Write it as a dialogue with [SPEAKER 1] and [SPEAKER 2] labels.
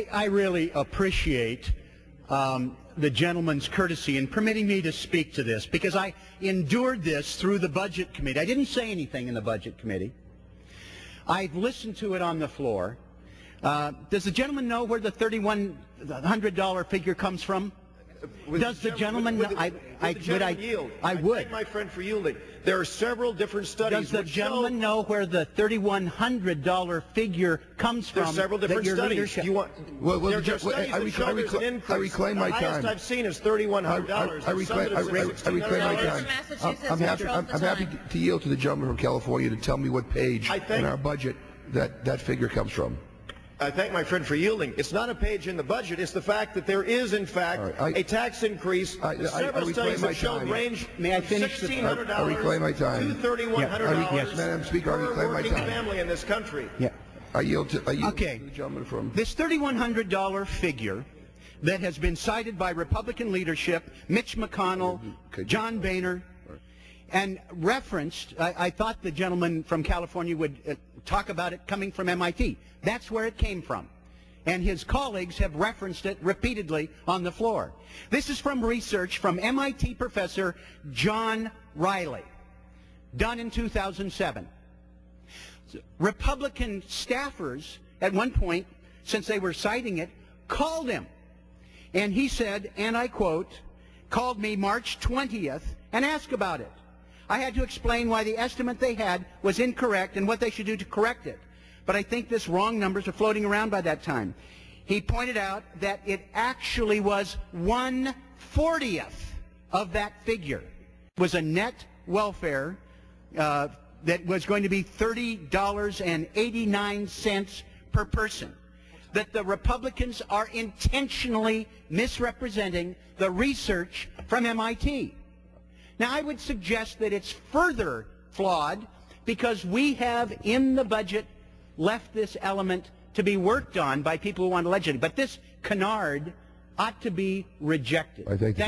[SPEAKER 1] I really appreciate the gentleman's courtesy in permitting me to speak to this, because I endured this through the Budget Committee. I didn't say anything in the Budget Committee. I've listened to it on the floor. Does the gentleman know where the $3,100 figure comes from? Does the gentleman know? I would.
[SPEAKER 2] Thank my friend for yielding. There are several different studies.
[SPEAKER 1] Does the gentleman know where the $3,100 figure comes from?
[SPEAKER 2] There's several different studies. You want?
[SPEAKER 3] I reclaim my time.
[SPEAKER 2] The highest I've seen is $3,100.
[SPEAKER 3] I reclaim my time. I'm happy to yield to the gentleman from California to tell me what page in our budget that figure comes from.
[SPEAKER 2] I thank my friend for yielding. It's not a page in the budget. It's the fact that there is, in fact, a tax increase. Several studies have shown range from $1,600
[SPEAKER 3] I reclaim my time.
[SPEAKER 2] to $3,100
[SPEAKER 3] Yes, Madam Speaker, I reclaim my
[SPEAKER 2] per working
[SPEAKER 3] time.
[SPEAKER 2] family in this country.
[SPEAKER 1] Yeah.
[SPEAKER 3] I yield to the gentleman from...
[SPEAKER 1] This $3,100 figure that has been cited by Republican leadership, Mitch McConnell, John Boehner, and referenced, I thought the gentleman from California would talk about it coming from MIT. That's where it came from. And his colleagues have referenced it repeatedly on the floor. This is from research from MIT professor John Riley, done in 2007. Republican staffers, at one point, since they were citing it, called him. And he said, and I quote, called me March 20th and asked about it. I had to explain why the estimate they had was incorrect and what they should do to correct it. But I think this wrong numbers are floating around by that time. He pointed out that it actually was 1/40th of that figure. It was a net welfare that was going to be $30.89 per person. That the Republicans are intentionally misrepresenting the research from MIT. Now, I would suggest that it's further flawed because we have in the budget left this element to be worked on by people who want to legislate. But this canard ought to be rejected.
[SPEAKER 3] I thank you.